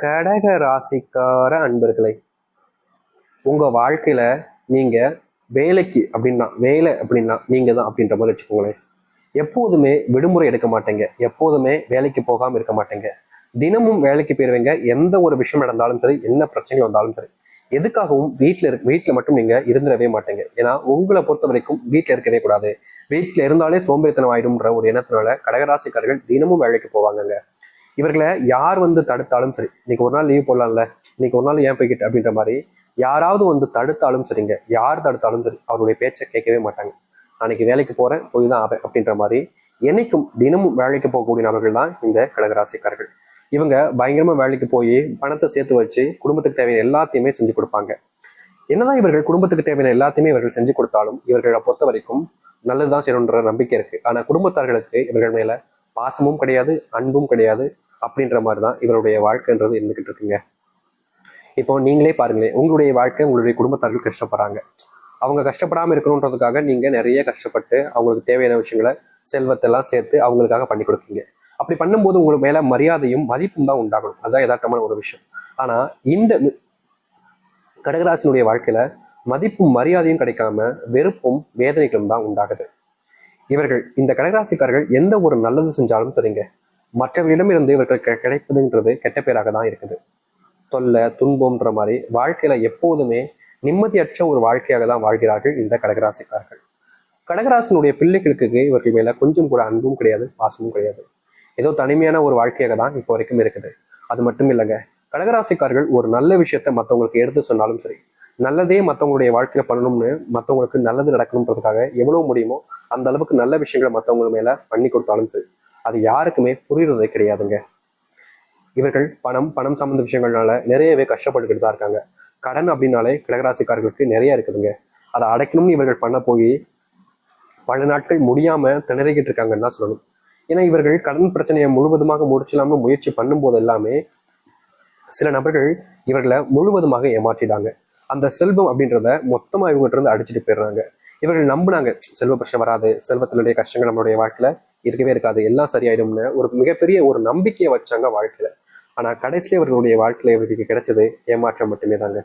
கடக ராசிக்கார அன்பர்களை, உங்க வாழ்க்கையில நீங்க வேலை அப்படின்னா நீங்க தான் அப்படின்ற மாதிரி வச்சுக்கோங்களேன். எப்போதுமே விடுமுறை எடுக்க மாட்டேங்க, எப்போதுமே வேலைக்கு போகாம இருக்க மாட்டேங்க, தினமும் வேலைக்கு போயிருவீங்க. எந்த ஒரு விஷயம் நடந்தாலும் சரி, என்ன பிரச்சனை வந்தாலும் சரி, எதுக்காகவும் வீட்டுல மட்டும் நீங்க இருந்துடவே மாட்டேங்க. ஏன்னா உங்களை பொறுத்த வரைக்கும் வீட்டுல இருக்கவே கூடாது, வீட்டுல இருந்தாலே சோம்பேறித்தனம் ஆயிடும்ன்ற ஒரு எண்ணத்தினால கடகராசிக்காரர்கள் தினமும் வேலைக்கு போவாங்கங்க. இவர்களை யார் வந்து தடுத்தாலும் சரி, இன்னைக்கு ஒரு நாள் லீவ் போடலாம்ல, இன்னைக்கு ஒரு நாள் ஏன் போய்கிட்டு அப்படின்ற மாதிரி யாராவது வந்து தடுத்தாலும் சரிங்க, யார் தடுத்தாலும் சரி அவருடைய பேச்சை கேட்கவே மாட்டாங்க. அன்னைக்கு வேலைக்கு போறேன், போய் தான் ஆவேன் அப்படின்ற மாதிரி என்னைக்கும் தினமும் வேலைக்கு போகக்கூடிய நபர்கள் தான் இந்த கடகராசிக்காரர்கள். இவங்க பயங்கரமா வேலைக்கு போய் பணத்தை சேர்த்து வச்சு குடும்பத்துக்கு தேவையான எல்லாத்தையுமே செஞ்சு கொடுப்பாங்க. என்னதான் இவர்கள் குடும்பத்துக்கு தேவையான எல்லாத்தையுமே இவர்கள் செஞ்சு கொடுத்தாலும் இவர்களை பொறுத்த வரைக்கும் நல்லதுதான் செய்யணுன்ற நம்பிக்கை இருக்கு. ஆனா குடும்பத்தார்களுக்கு இவர்கள் மேல பாசமும் கிடையாது, அன்பும் கிடையாது. அப்படின்ற மாதிரிதான் இவருடைய வாழ்க்கைன்றது இருந்துகிட்டு இருக்குங்க. இப்போ நீங்களே பாருங்களேன், உங்களுடைய வாழ்க்கை, உங்களுடைய குடும்பத்தார்கள் கஷ்டப்படுறாங்க. அவங்க கஷ்டப்படாம இருக்கணுன்றதுக்காக நீங்க நிறைய கஷ்டப்பட்டு அவங்களுக்கு தேவையான விஷயங்களை, செல்வத்தெல்லாம் சேர்த்து அவங்களுக்காக பண்ணி கொடுப்பீங்க. அப்படி பண்ணும்போது உங்களுக்கு மேல மரியாதையும் மதிப்பும் தான் உண்டாகணும். அதுதான் யதார்த்தமான ஒரு விஷயம். ஆனா இந்த கடகராசினுடைய வாழ்க்கையில மதிப்பும் மரியாதையும் கிடைக்காம வெறுப்பும் வேதனைகளும் தான் உண்டாகுது. இவர்கள் இந்த கடகராசிக்காரர்கள் எந்த ஒரு நல்லது செஞ்சாலும் சரிங்க, மற்றவர்களிடமிருந்து இவர்களுக்கு கிடைப்பதுன்றது கெட்ட பேராக தான் இருக்குது. தொல்லை துன்பம்ன்ற மாதிரி வாழ்க்கையில எப்போதுமே நிம்மதியற்ற ஒரு வாழ்க்கையாக தான் வாழ்கிறார்கள் இந்த கடகராசிக்காரர்கள். கடகராசினுடைய பிள்ளைகளுக்கு இவர்கள் மேல கொஞ்சம் கூட அன்பும் கிடையாது, பாசமும் கிடையாது. ஏதோ தனிமையான ஒரு வாழ்க்கையாக தான் இப்போ வரைக்கும் இருக்குது. அது மட்டும் இல்லைங்க, கடகராசிக்காரர்கள் ஒரு நல்ல விஷயத்த மற்றவங்களுக்கு எடுத்து சொன்னாலும் சரி, நல்லதே மற்றவங்களுடைய வாழ்க்கையில பண்ணணும்னு, மற்றவங்களுக்கு நல்லது நடக்கணுன்றதுக்காக எவ்வளவு முடியுமோ அந்த அளவுக்கு நல்ல விஷயங்களை மற்றவங்க மேல பண்ணி கொடுத்தாலும் சரி, அது யாருக்குமே புரியுறதே கிடையாதுங்க. இவர்கள் பணம் சம்பந்த விஷயங்கள்னால நிறையவே கஷ்டப்பட்டுக்கிட்டு தான் இருக்காங்க. கடன் அப்படின்னாலே கடகராசிக்காரர்களுக்கு நிறைய இருக்குதுங்க. அதை அடைக்கணும்னு இவர்கள் பண்ண போய் பல நாட்கள் முடியாம திணறிக்கிட்டு இருக்காங்கன்னு தான் சொல்லணும். ஏன்னா இவர்கள் கடன் பிரச்சனையை முழுவதுமாக முடிச்சலாம்னு முயற்சி பண்ணும் போது எல்லாமே சில நபர்கள் இவர்களை முழுவதுமாக ஏமாற்றிட்டாங்க. அந்த செல்வம் அப்படின்றத மொத்தமா இவங்ககிட்ட இருந்து அடிச்சுட்டு போயிடுறாங்க. இவர்கள் நம்பினாங்க, செல்வ பிரச்சனை வராது, செல்வத்தினுடைய கஷ்டங்கள் நம்மளுடைய வாழ்க்கையில இருக்கவே இருக்காது, எல்லாம் சரியாயிடும்னு ஒரு மிகப்பெரிய ஒரு நம்பிக்கையை வச்சாங்க வாழ்க்கையில. ஆனா கடைசியில இவர்களுடைய வாழ்க்கையில இவர்களுக்கு கிடைச்சது ஏமாற்றம் மட்டுமே தாங்க.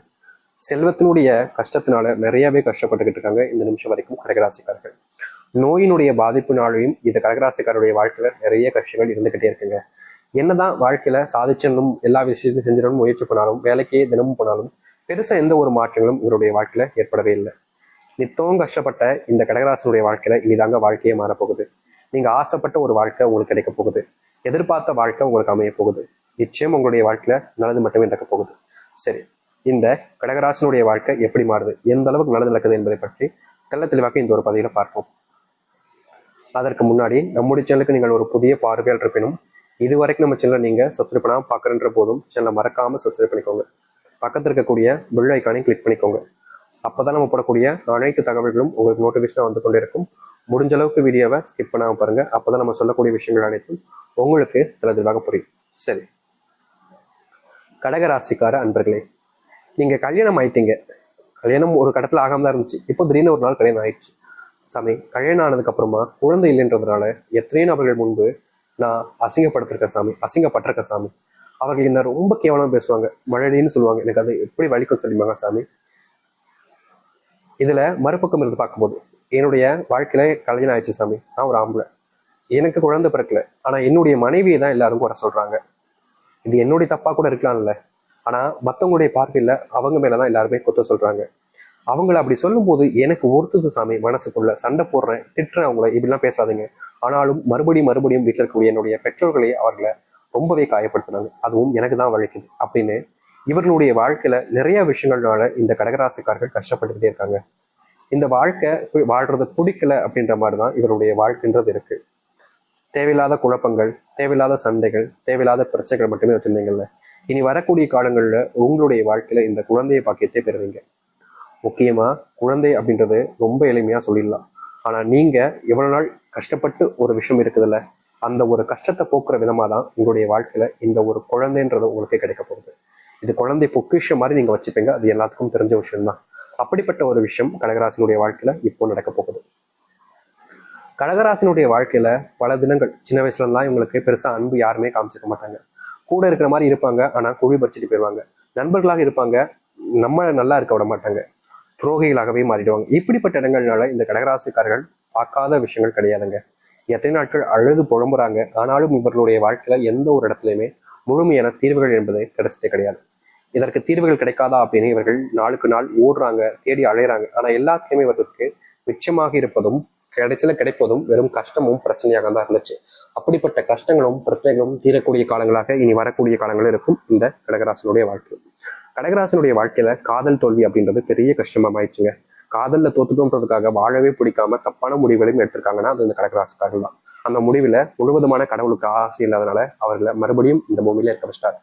செல்வத்தினுடைய கஷ்டத்தினால நிறையவே கஷ்டப்பட்டுக்கிட்டு இருக்காங்க இந்த நிமிஷம் வரைக்கும் கடகராசிக்காரர்கள். நோயினுடைய பாதிப்புனாலையும் இந்த கடகராசிக்காரருடைய வாழ்க்கையில நிறைய கஷ்டங்கள் இருந்துகிட்டே இருக்குங்க. என்னதான் வாழ்க்கையில சாதிச்சனும் எல்லா விஷயத்தையும் செஞ்சிடணும் முயற்சி பண்ணாலும், வேலைக்கே தினமும் போனாலும் பெருசா எந்த ஒரு மாற்றங்களும் இவருடைய வாழ்க்கையில ஏற்படவே இல்லை. நித்தவும் கஷ்டப்பட்ட இந்த கடகராசனுடைய வாழ்க்கையில இனிதாங்க வாழ்க்கையே மாறப்போகுது. நீங்க ஆசைப்பட்ட ஒரு வாழ்க்கை உங்களுக்கு கிடைக்க போகுது, எதிர்பார்த்த வாழ்க்கை உங்களுக்கு அமைய போகுது. நிச்சயம் உங்களுடைய வாழ்க்கையில நல்லது மட்டுமே நடக்க போகுது. சரி, இந்த கடகராசனுடைய வாழ்க்கை எப்படி மாறுது, எந்த அளவுக்கு நல்லது நடக்குது என்பதை பற்றி தெளிவாக இந்த ஒரு பதிவில பார்ப்போம். அதற்கு முன்னாடி நம்முடைய சேனலுக்கு நீங்கள் ஒரு புதிய பார்வையாளர் இருப்பினும், இதுவரைக்கும் நம்ம சேனலை நீங்க சப்ஸ்கிரைப் பண்ணாம பார்க்குறன்ற போதும் சேனலை மறக்காம சப்ஸ்கிரைப் பண்ணிக்கோங்க. பக்கத்தில் இருக்கக்கூடிய பெல் ஐக்கானையும் கிளிக் பண்ணிக்கோங்க. அப்போதான் நம்ம போடக்கூடிய அனைத்து தகவல்களும் உங்களுக்கு நோட்டிஃபிகேஷனாக வந்து கொண்டே இருக்கும். முடிஞ்ச அளவுக்கு வீடியோவை ஸ்கிப் பண்ணாமல் பாருங்க. அப்போதான் நம்ம சொல்லக்கூடிய விஷயங்கள் அனைத்தும் உங்களுக்கு தெளிவாக புரியும். சரி, கடகராசிக்கார அன்பர்களே, நீங்க கல்யாணம் ஆயிட்டீங்க. கல்யாணம் ஒரு கடத்துல ஆகாம தான் இருந்துச்சு, இப்போ திடீர்னு ஒரு நாள் கல்யாணம் ஆயிடுச்சு. சாமி, கல்யாணம் ஆனதுக்கு அப்புறமா குழந்தை இல்லைன்றதுனால எத்தனையோ நபர்கள் முன்பு நான் அசிங்கப்பட்டிருக்கேன் சாமி, அசிங்கப்பட்டிருக்கேன் சாமி. அவர்கள் என்ன ரொம்ப கேவலமா பேசுவாங்க, மழடின்னு சொல்லுவாங்க. எனக்கு அது எப்படி வலிக்கும் சொல்லிப்பாங்க சாமி. இதுல மறுபக்கம் இருந்து பார்க்கும்போது என்னுடைய வாழ்க்கையில கல்யாணம் ஆயிடுச்சு சாமி, நான் ஒரு ஆம்பளை, எனக்கு குழந்தை பிறக்கல, ஆனா என்னுடைய மனைவியை தான் எல்லாரும் குறை சொல்றாங்க. இது என்னுடைய தப்பா கூட இருக்கலாம்ல, ஆனா மற்றவங்களுடைய பார்வையில அவங்க மேலதான் எல்லாருமே குத்த சொல்றாங்க. அவங்கள அப்படி சொல்லும் போது எனக்கு ஒருத்தது சாமி, மனசுக்குள்ள சண்டை போடுறேன், திட்டுறேன், அவங்கள இப்படிலாம் பேசாதீங்க. ஆனாலும் மறுபடியும் வீட்டில் இருக்கக்கூடிய என்னுடைய பெற்றோர்களை அவர்களை ரொம்பவே காயப்படுத்தினாங்க, அதுவும் எனக்கு தான் வலிக்குது அப்படின்னு இவர்களுடைய வாழ்க்கையில நிறைய விஷயங்கள்னால இந்த கடகராசிக்காரர்கள் கஷ்டப்பட்டுக்கிட்டே இருக்காங்க. இந்த வாழ்க்கை வாழ்றது பிடிக்கல அப்படின்ற மாதிரிதான் இவருடைய வாழ்க்கைன்றது இருக்கு. தேவையில்லாத குழப்பங்கள், தேவையில்லாத சண்டைகள், தேவையில்லாத பிரச்சனைகள் மட்டுமே வச்சிருந்தீங்கல்ல, இனி வரக்கூடிய காலங்கள்ல உங்களுடைய வாழ்க்கையில இந்த குழந்தைய பாக்கியத்தை பெறுவீங்க. முக்கியமா குழந்தை அப்படின்றது ரொம்ப எளிமையா சொல்லிடலாம். ஆனா நீங்க எவ்வளவு நாள் கஷ்டப்பட்டு ஒரு விஷயம் இருக்குதுல்ல, அந்த ஒரு கஷ்டத்தை போக்குற விதமா தான் உங்களுடைய வாழ்க்கையில இந்த ஒரு குழந்தைன்றது உங்களுக்கு கிடைக்க போகுது. இது குழந்தை பொக்கிஷம் மாதிரி நீங்க வச்சுப்பீங்க, அது எல்லாத்துக்கும் தெரிஞ்ச விஷயம் தான். அப்படிப்பட்ட ஒரு விஷயம் கடகராசினுடைய வாழ்க்கையில இப்போ நடக்க போகுது. கடகராசினுடைய வாழ்க்கையில பல தினங்கள் சின்ன வயசுல இருந்தா இவங்களுக்கு பெருசா அன்பு யாருமே காமிச்சிக்க மாட்டாங்க. கூட இருக்கிற மாதிரி இருப்பாங்க, ஆனா குழி பறிச்சுட்டு போயிடுவாங்க. நண்பர்களாக இருப்பாங்க, நம்ம நல்லா இருக்க விட மாட்டாங்க, துரோகிகளாகவே மாறிடுவாங்க. இப்படிப்பட்ட இடங்கள்னால இந்த கடகராசிக்காரர்கள் பார்க்காத விஷயங்கள் கிடையாதுங்க. எத்தனை நாட்கள் அழுது புலம்புறாங்க, ஆனாலும் இவர்களுடைய வாழ்க்கையில எந்த ஒரு இடத்துலையுமே முழுமையான தீர்வுகள் என்பது கிடைச்சதே கிடையாது. இதற்கு தீர்வுகள் கிடைக்காதா அப்படின்னு இவர்கள் நாளுக்கு நாள் ஓடுறாங்க, தேடி அலையிறாங்க. ஆனா எல்லாத்துலயுமே இவர்களுக்கு மிச்சமாக இருப்பதும் கிடைச்சல கிடைப்பதும் வெறும் கஷ்டமும் பிரச்சனையாக தான் இருந்துச்சு. அப்படிப்பட்ட கஷ்டங்களும் பிரச்சனைகளும் தீரக்கூடிய காலங்களாக இனி வரக்கூடிய காலங்கள் இருக்கும் இந்த கடகராசனுடைய வாழ்க்கை. கடகராசனுடைய வாழ்க்கையில காதல் தோல்வி அப்படின்றது பெரிய கஷ்டமாயிடுச்சுங்க. காதல்ல தோத்துட்டோன்றதுக்காக வாழவே பிடிக்காம தப்பான முடிவுகளையும் எடுத்திருக்காங்கன்னா அது இந்த கடகராசிக்காரர்கள் தான். அந்த முடிவுல முழுவதுமான கடவுளுக்கு ஆசை இல்லாதனால அவர்களை மறுபடியும் இந்த பூமியில இருக்க வச்சிட்டாரு.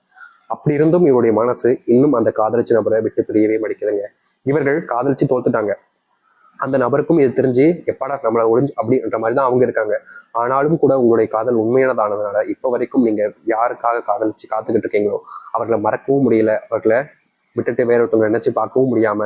அப்படி இருந்தும் இவருடைய மனசு இன்னும் அந்த காதலிச்சு நபரை விட்டு பிரியவே மடிக்குதுங்க. இவர்கள் காதலிச்சு தோத்துட்டாங்க, அந்த நபருக்கும் இது தெரிஞ்சு எப்பாடா நம்மளை ஒழிஞ்சு அப்படின்ற மாதிரி தான் அவங்க இருக்காங்க. ஆனாலும் கூட உங்களுடைய காதல் உண்மையானதானதுனால இப்ப வரைக்கும் நீங்க யாருக்காக காதலிச்சு காத்துக்கிட்டு இருக்கீங்களோ அவர்களை மறக்கவும் முடியல, அவர்களை விட்டுட்டு வேற ஒருத்தவங்க நினைச்சு பார்க்கவும் முடியாம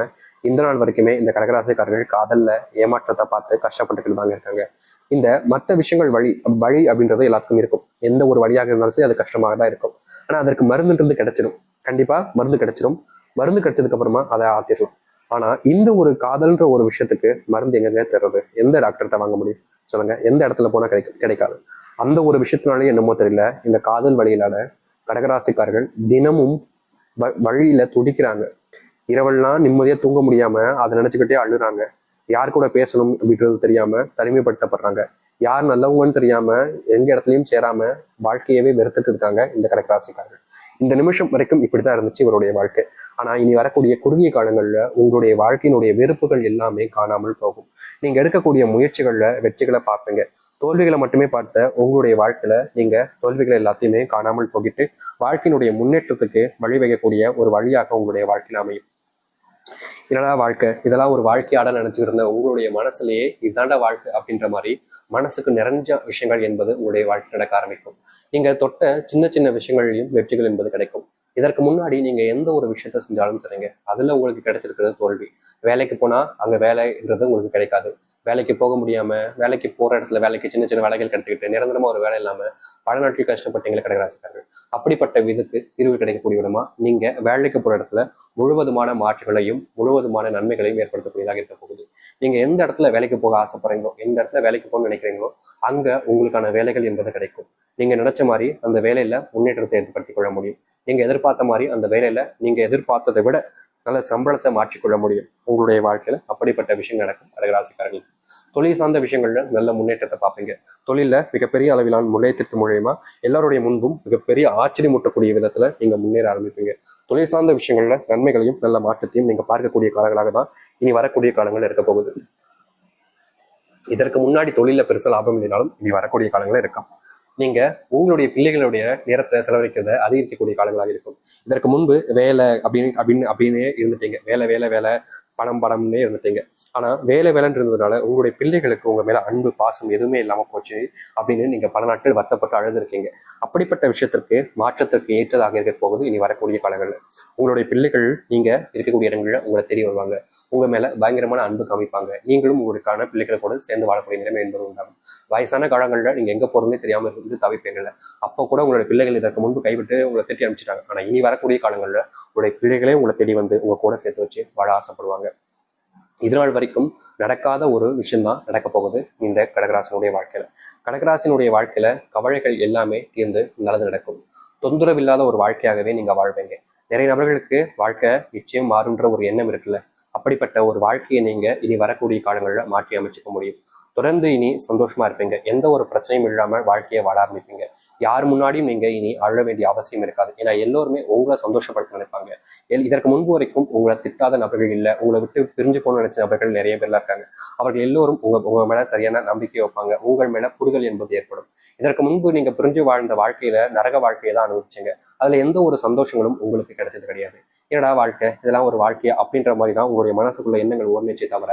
இந்த நாள் வரைக்குமே இந்த கடகராசிக்காரர்கள் காதல்ல ஏமாற்றத்தை பார்த்து கஷ்டப்பட்டுக்கிட்டு தாங்க இருக்காங்க. இந்த மற்ற விஷயங்கள் வழி வழி அப்படின்றது எல்லாத்துக்கும் இருக்கும். எந்த ஒரு வழியாக இருந்தாலும் சரி அது கஷ்டமாக தான் இருக்கும். ஆனா அதற்கு மருந்துன்றது கிடைச்சிடும், கண்டிப்பா மருந்து கிடைச்சிடும். மருந்து கிடைச்சதுக்கு அப்புறமா அதை ஆத்திரலாம். ஆனா இந்த ஒரு காதல்ன்ற ஒரு விஷயத்துக்கு மருந்து எங்கங்க தர்றது? எந்த டாக்டர்கிட்ட வாங்க முடியும் சொல்லுங்க? எந்த இடத்துல போனா கிடைக்காது. அந்த ஒரு விஷயத்தினாலே என்னமோ தெரியல, இந்த காதல் வழியிலான கடகராசிக்காரர்கள் தினமும் வழியில துடிக்கிறாங்க. இரவெல்லாம் நிம்மதியா தூங்க முடியாம அதை நினைச்சுக்கிட்டே அழுறாங்க. யார் கூட பேசணும் அப்படின்றது தெரியாம தனிமைப்படுத்தப்படுறாங்க. யார் நல்லவங்கன்னு தெரியாம எங்க இடத்துலயும் சேராம வாழ்க்கையவே வெறுத்துட்டு இருக்காங்க இந்த கடகராசிக்காரர்கள். இந்த நிமிஷம் வரைக்கும் இப்படித்தான் இருந்துச்சு இவருடைய வாழ்க்கை. ஆனா இனி வரக்கூடிய குறுகிய காலங்கள்ல உங்களுடைய வாழ்க்கையினுடைய வெறுப்புகள் எல்லாமே காணாமல் போகும். நீங்க எடுக்கக்கூடிய முயற்சிகள்ல வெற்றிகளை பார்ப்பீங்க. தோல்விகளை மட்டுமே பார்த்த உங்களுடைய வாழ்க்கையில நீங்க தோல்விகளை எல்லாத்தையுமே காணாமல் போகிட்டு வாழ்க்கையினுடைய முன்னேற்றத்துக்கு வழிவகைக்கூடிய ஒரு வழியாக உங்களுடைய வாழ்க்கையில அமையும். என்னடா வாழ்க்கை, இதெல்லாம் ஒரு வாழ்க்கையாட நினைச்சுட்டு இருந்த உங்களுடைய மனசுலயே இதாண்ட வாழ்க்கை அப்படின்ற மாதிரி மனசுக்கு நிறைஞ்ச விஷயங்கள் என்பது உங்களுடைய வாழ்க்கை நடக்க ஆரம்பிக்கும். நீங்க தொட்ட சின்ன சின்ன விஷயங்களையும் வெற்றிகள் என்பது கிடைக்கும். இதற்கு முன்னாடி நீங்க எந்த ஒரு விஷயத்த செஞ்சாலும் சரிங்க, அதுல உங்களுக்கு கிடைச்சிருக்கிறது தோல்வி. வேலைக்கு போனா அங்க வேலைன்றது உங்களுக்கு கிடைக்காது. வேலைக்கு போக முடியாம வேலைக்கு போற இடத்துல வேலைக்கு சின்ன சின்ன வேலைகள் கிடைத்துக்கிட்டு நிரந்தரமா ஒரு வேலை இல்லாம பல நாட்கள் கஷ்டப்பட்டீங்களே கடகராசிக்காரர்கள். அப்படிப்பட்ட விதத்துக்கு தீர்வு கிடைக்கக்கூடிய விடமா நீங்க வேலைக்கு போற இடத்துல முழுவதுமான மாற்றுகளையும் முழுவதுமான நன்மைகளையும் ஏற்படுத்தக்கூடியதாக இருக்க போகுது. நீங்க எந்த இடத்துல வேலைக்கு போக ஆசைப்படுறீங்களோ, எந்த இடத்துல வேலைக்கு போக நினைக்கிறீங்களோ அங்க உங்களுக்கான வேலைகள் என்பது கிடைக்கும். நீங்க நினைச்ச மாதிரி அந்த வேலையில முன்னேற்றத்தை ஏற்படுத்திக் கொள்ள முடியும். நீங்க எதிர்பார்த்த மாதிரி அந்த வேலையில நீங்க எதிர்பார்த்ததை விட நல்ல சம்பளத்தை மாற்றிக்கொள்ள முடியும். உங்களுடைய வாழ்க்கையில அப்படிப்பட்ட விஷயம் நடக்கும் கடகராசிக்காரர்கள். தொழில் சார்ந்த விஷயங்கள்ல நல்ல முன்னேற்றத்தை பார்ப்பீங்க. தொழில மிகப்பெரிய அளவிலான முன்னேற்றத்தின் மூலியமா எல்லாருடைய முன்பும் மிகப்பெரிய ஆச்சரியமூட்டக்கூடிய விதத்துல நீங்க முன்னேற ஆரம்பிப்பீங்க. தொழில் சார்ந்த விஷயங்கள்ல நன்மைகளையும் நல்ல மாற்றத்தையும் நீங்க பார்க்கக்கூடிய காலங்களாக தான் இனி வரக்கூடிய காலங்கள் இருக்க போகுது. இதற்கு முன்னாடி தொழில பெருசா லாபம் இல்லைனாலும் இனி வரக்கூடிய காலங்களே இருக்கலாம். நீங்க உங்களுடைய பிள்ளைகளுடைய நேரத்தை செலவழிக்கிறத அதிகரிக்கக்கூடிய காலங்களாக இருக்கும். இதற்கு முன்பு வேலை அப்படின்னு இருந்துட்டீங்க. வேலை வேலை வேலை, பணம் பணம்னே இருந்துட்டீங்க. ஆனா வேலை வேலைன்னு இருந்ததுனால உங்களுடைய பிள்ளைகளுக்கு உங்க மேல அன்பு பாசம் எதுவுமே இல்லாம போச்சு அப்படின்னு நீங்க பல நாட்கள் வருத்தப்பட்டு அழுதுருக்கீங்க. அப்படிப்பட்ட விஷயத்திற்கு மாற்றத்திற்கு ஏற்றதாக இருக்க போகுது இனி வரக்கூடிய காலங்கள்ல. உங்களுடைய பிள்ளைகள் நீங்க இருக்கக்கூடிய இடங்கள்ல உங்களை தெரிய வருவாங்க. உங்க மேல பயங்கரமான அன்பு காமிப்பாங்க. நீங்களும் உங்களுக்கான பிள்ளைகளை கூட சேர்ந்து வாழக்கூடிய நிலைமை என்பது உண்டாகும். வயசான காலங்கள்ல நீங்க எங்க போறதுன்னே தெரியாம இருந்து தவிப்பீங்கல்ல, அப்போ கூட உங்களுடைய பிள்ளைகள் இதற்கு முன்பு கைவிட்டு உங்களை திட்டி அனுப்பிச்சிட்டாங்க. ஆனா இனி வரக்கூடிய காலங்கள்ல உங்களுடைய பிள்ளைகளே உங்களை தேடி வந்து உங்க கூட சேர்த்து வச்சு வாழ ஆசைப்படுவாங்க. இதனால் வரைக்கும் நடக்காத ஒரு விஷயம்தான் நடக்க போகுது இந்த கடகராசினுடைய வாழ்க்கையில. கடகராசினுடைய வாழ்க்கையில கவலைகள் எல்லாமே தீர்ந்து நல்லது நடக்கும். தொந்தரவு இல்லாத ஒரு வாழ்க்கையாகவே நீங்க வாழ்வீங்க. நிறைய நபர்களுக்கு வாழ்க்கை நிச்சயம் மாறுன்ற ஒரு எண்ணம் இருக்குல்ல, அப்படிப்பட்ட ஒரு வாழ்க்கையை நீங்க இனி வரக்கூடிய காலங்கள்ல மாற்றி அமைச்சுக்க முடியும். தொடர்ந்து இனி சந்தோஷமா இருப்பீங்க. எந்த ஒரு பிரச்சனையும் இல்லாம வாழ்க்கையை வாழ ஆரம்பிப்பீங்க. யார் முன்னாடியும் நீங்க இனி அழ வேண்டிய அவசியம் இருக்காது. ஏன்னா எல்லோருமே உங்களை சந்தோஷப்படுத்த நினைப்பாங்க. இதற்கு முன்பு வரைக்கும் உங்களை திட்டாத நபர்கள் இல்லை, உங்களை விட்டு பிரிஞ்சு போகணும்னு நினைச்ச நபர்கள் நிறைய பேர்லாம் இருக்காங்க. அவர்கள் எல்லோரும் உங்க மேல சரியான நம்பிக்கை வைப்பாங்க. உங்கள் மேல புரிதல் என்பது ஏற்படும். இதற்கு முன்பு நீங்க பிரிஞ்சு வாழ்ந்த வாழ்க்கையில நரக வாழ்க்கையை தான் அனுபவிச்சீங்க. அதுல எந்த ஒரு சந்தோஷங்களும் உங்களுக்கு கிடைச்சது கிடையாது. என்னடா வாழ்க்கை, இதெல்லாம் ஒரு வாழ்க்கை அப்படின்ற மாதிரி தான் உங்களுடைய மனசுக்குள்ள எண்ணங்கள் ஓடுனுச்சே தவிர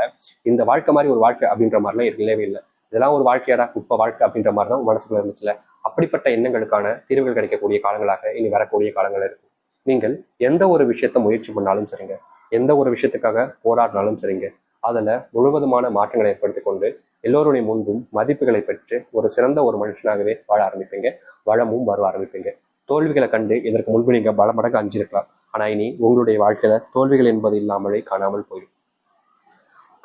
இந்த வாழ்க்கை மாதிரி ஒரு வாழ்க்கை அப்படின்ற மாதிரிலாம் இல்லவே இல்லை. இதெல்லாம் ஒரு வாழ்க்கையாடா இப்ப வாழ்க்கை அப்படின்ற மாதிரி தான் மனசுக்குள்ள இருந்துச்சுல. அப்படிப்பட்ட எண்ணங்களுக்கான தீர்வுகள் கிடைக்கக்கூடிய காலங்களாக இனி வரக்கூடிய காலங்கள் இருக்கும். நீங்கள் எந்த ஒரு விஷயத்த முயற்சி பண்ணாலும் சரிங்க, எந்த ஒரு விஷயத்துக்காக போராடினாலும் சரிங்க, அதுல முழுவதுமான மாற்றங்களை ஏற்படுத்தி கொண்டு எல்லோருடைய முன்பும் மதிப்புகளை பெற்று ஒரு சிறந்த ஒரு மனுஷனாகவே வாழ ஆரம்பிப்பீங்க. வளமும் வர ஆரம்பிப்பீங்க. தோல்விகளை கண்டு இதற்கு முன்பு நீங்க பல மடங்கு அஞ்சிருக்கலாம். ஆனா இனி உங்களுடைய வாழ்க்கையில தோல்விகள் என்பது இல்லாமலே காணாமல் போயிடும்.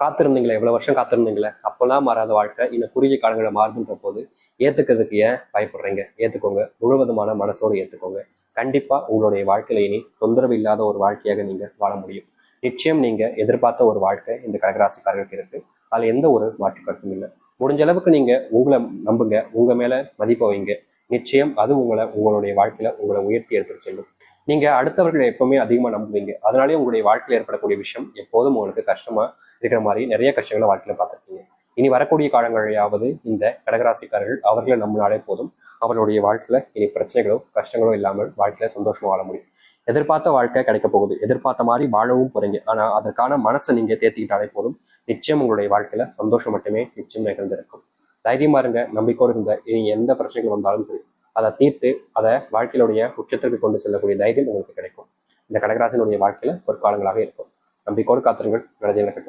காத்திருந்தீங்களே, எவ்வளவு வருஷம் காத்திருந்தீங்களே, அப்பெல்லாம் மாறாத வாழ்க்கை இன்னும் குறுகிய காலங்களை மாறுதுன்ற போது ஏத்துக்கிறதுக்கு ஏன் பயப்படுறீங்க? ஏத்துக்கோங்க, முழுவதுமான மனசோடு ஏத்துக்கோங்க. கண்டிப்பா உங்களுடைய வாழ்க்கையில இனி தொந்தரவு இல்லாத ஒரு வாழ்க்கையாக நீங்க வாழ முடியும். நிச்சயம் நீங்க எதிர்பார்த்த ஒரு வாழ்க்கை இந்த கடகராசிக்காரர்களுக்கு இருக்கு. அதுல எந்த ஒரு மாற்று கருத்தும் இல்லை. முடிஞ்ச அளவுக்கு நீங்க உங்களை நம்புங்க, உங்க மேல மதிப்பை வைங்க. நிச்சயம் அது உங்களுடைய வாழ்க்கையில உங்களை உயர்த்தி எடுத்துட்டு செல்லும். நீங்க அடுத்தவர்களை எப்பவுமே அதிகமா நம்புவீங்க. அதனாலே உங்களுடைய வாழ்க்கையில் ஏற்படக்கூடிய விஷயம் எப்போதும் உங்களுக்கு கஷ்டமா இருக்கிற மாதிரி நிறைய கஷ்டங்களை வாழ்க்கையில பார்த்துருக்கீங்க. இனி வரக்கூடிய காலங்களையாவது இந்த கடகராசிக்காரர்கள் அவர்களை நம்பினாலே போதும். அவர்களுடைய வாழ்க்கையில இனி பிரச்சனைகளோ கஷ்டங்களோ இல்லாமல் வாழ்க்கையில சந்தோஷமா வாழ முடியும். எதிர்பார்த்த வாழ்க்கை கிடைக்க போகுது, எதிர்பார்த்த மாதிரி வாழவும் போறீங்க. ஆனா அதற்கான மனசை நீங்க தேர்த்திக்கிட்டாலே போதும். நிச்சயம் உங்களுடைய வாழ்க்கையில சந்தோஷம் மட்டுமே நிச்சயம் நிகழ்ந்திருக்கும். தைரியமா இருங்க, நம்பிக்கையோடு இருந்த இனி எந்த பிரச்சனைகள் வந்தாலும் சரி அதை தீர்த்து அதை வாழ்க்கையிலுடைய உச்சத்திற்கு கொண்டு செல்லக்கூடிய தைரியம் உங்களுக்கு கிடைக்கும். இந்த கடகராசினுடைய வாழ்க்கையில ஒரு காலங்களாக இருக்கும். நம்பிக்கையோடு காத்திருங்கள், நல்லதே நடக்கட்டும்.